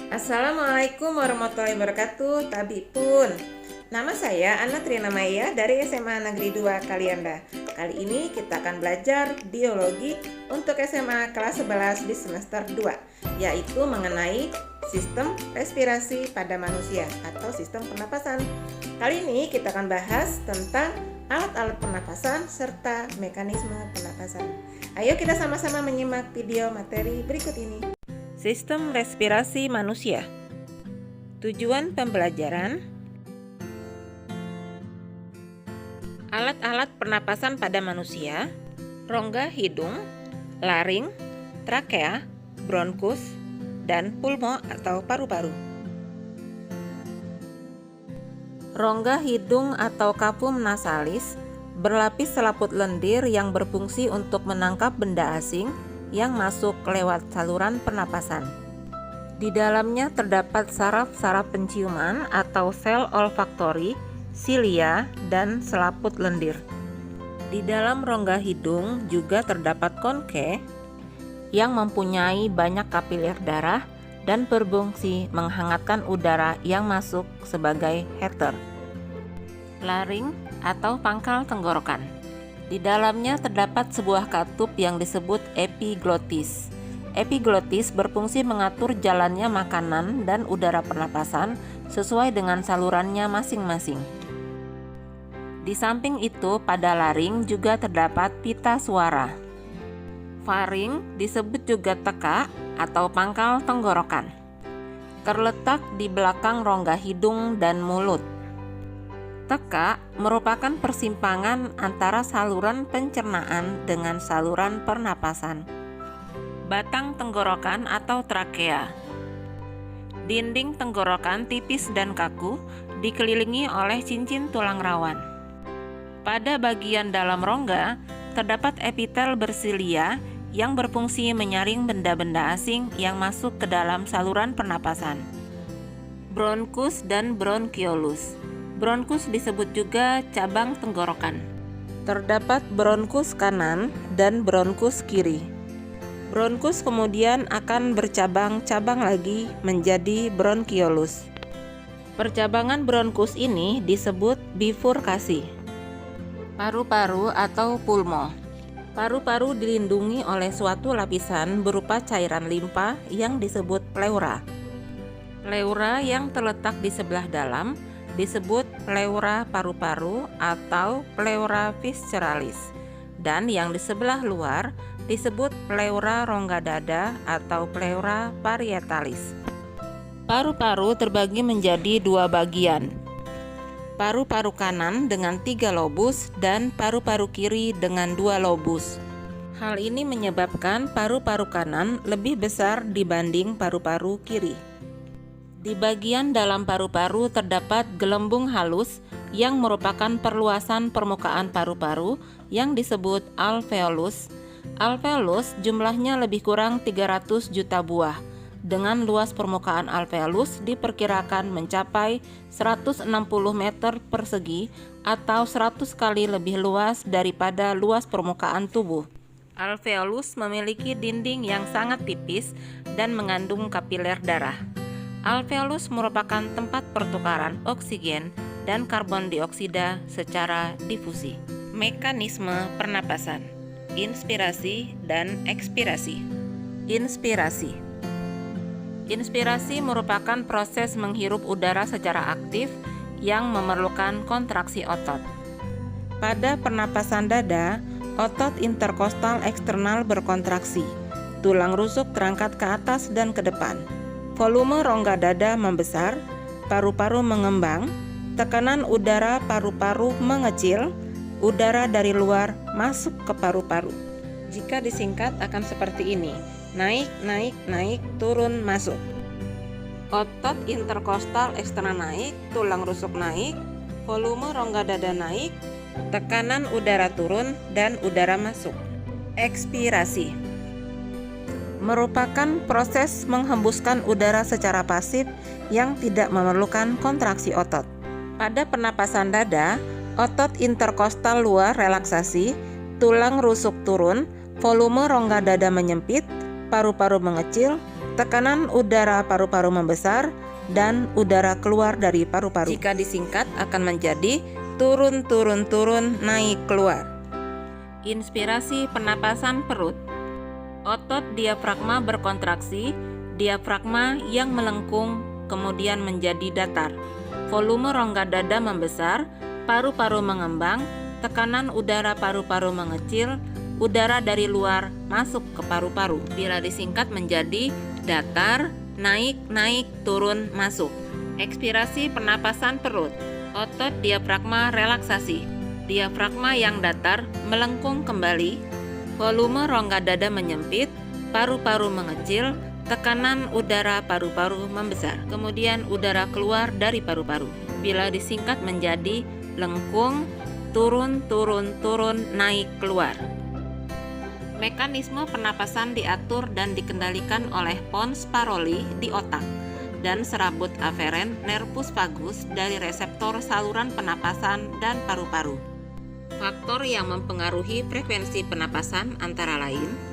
Assalamualaikum warahmatullahi wabarakatuh, Tabipun. Nama saya Anna Trina Maya dari SMA Negeri 2 Kalianda. Kali ini kita akan belajar biologi untuk SMA kelas 11 di semester 2, yaitu mengenai sistem respirasi pada manusia atau sistem pernapasan. Kali ini kita akan bahas tentang alat-alat pernapasan serta mekanisme pernapasan. Ayo kita sama-sama menyimak video materi berikut ini. Sistem respirasi manusia. Tujuan pembelajaran: alat-alat pernapasan pada manusia, rongga hidung, laring, trakea, bronkus, dan pulmo atau paru-paru. Rongga hidung atau kapum nasalis berlapis selaput lendir yang berfungsi untuk menangkap benda asing yang masuk lewat saluran pernapasan. Di dalamnya terdapat saraf-saraf penciuman atau sel olfaktori, silia, dan selaput lendir. Di dalam rongga hidung juga terdapat konke yang mempunyai banyak kapiler darah dan berfungsi menghangatkan udara yang masuk sebagai heater. Laring atau pangkal tenggorokan. Di dalamnya terdapat sebuah katup yang disebut epiglotis. Epiglotis berfungsi mengatur jalannya makanan dan udara pernapasan sesuai dengan salurannya masing-masing. Di samping itu, pada laring juga terdapat pita suara. Faring disebut juga teka atau pangkal tenggorokan. Terletak di belakang rongga hidung dan mulut. Teka merupakan persimpangan antara saluran pencernaan dengan saluran pernapasan. Batang tenggorokan atau trakea. Dinding tenggorokan tipis dan kaku, dikelilingi oleh cincin tulang rawan. Pada bagian dalam rongga, terdapat epitel bersilia yang berfungsi menyaring benda-benda asing yang masuk ke dalam saluran pernapasan. Bronkus dan bronkiolus. Bronkus disebut juga cabang tenggorokan. Terdapat bronkus kanan dan bronkus kiri. Bronkus kemudian akan bercabang-cabang lagi menjadi bronkiolus. Percabangan bronkus ini disebut bifurkasi. Paru-paru atau pulmo. Paru-paru dilindungi oleh suatu lapisan berupa cairan limpa yang disebut pleura. Pleura yang terletak di sebelah dalam disebut pleura paru-paru atau pleura visceralis, dan yang di sebelah luar disebut pleura rongga dada atau pleura parietalis. Paru-paru terbagi menjadi dua bagian, paru-paru kanan dengan 3 lobus dan paru-paru kiri dengan 2 lobus. Hal ini menyebabkan paru-paru kanan lebih besar dibanding paru-paru kiri. Di bagian dalam paru-paru terdapat gelembung halus yang merupakan perluasan permukaan paru-paru yang disebut alveolus. Alveolus jumlahnya lebih kurang 300 juta buah. Dengan luas permukaan alveolus diperkirakan mencapai 160 meter persegi atau 100 kali lebih luas daripada luas permukaan tubuh. Alveolus memiliki dinding yang sangat tipis dan mengandung kapiler darah. Alveolus merupakan tempat pertukaran oksigen dan karbon dioksida secara difusi. Mekanisme pernapasan, inspirasi dan ekspirasi. Inspirasi. Inspirasi merupakan proses menghirup udara secara aktif yang memerlukan kontraksi otot. Pada pernapasan dada, otot interkostal eksternal berkontraksi. Tulang rusuk terangkat ke atas dan ke depan. Volume rongga dada membesar, paru-paru mengembang, tekanan udara paru-paru mengecil, udara dari luar masuk ke paru-paru. Jika disingkat akan seperti ini: naik, naik, naik, turun, masuk. Otot interkostal eksternal naik, tulang rusuk naik, volume rongga dada naik, tekanan udara turun, dan udara masuk. Ekspirasi merupakan proses menghembuskan udara secara pasif yang tidak memerlukan kontraksi otot. Pada pernapasan dada, otot interkostal luar relaksasi, tulang rusuk turun, volume rongga dada menyempit, paru-paru mengecil, tekanan udara paru-paru membesar, dan udara keluar dari paru-paru. Jika disingkat akan menjadi turun, turun, turun, naik, keluar. Inspirasi pernapasan perut. Otot diafragma berkontraksi, diafragma yang melengkung kemudian menjadi datar. Volume rongga dada membesar, paru-paru mengembang, tekanan udara paru-paru mengecil, udara dari luar masuk ke paru-paru. Bila disingkat menjadi datar, naik, naik, turun, masuk. Ekspirasi pernapasan perut. Otot diafragma relaksasi. Diafragma yang datar melengkung kembali. Volume rongga dada menyempit, paru-paru mengecil, tekanan udara paru-paru membesar. Kemudian udara keluar dari paru-paru. Bila disingkat menjadi lengkung, turun, turun, turun, naik, keluar. Mekanisme pernapasan diatur dan dikendalikan oleh pons paroli di otak dan serabut aferen nervus vagus dari reseptor saluran pernapasan dan paru-paru. Faktor yang mempengaruhi frekuensi pernapasan antara lain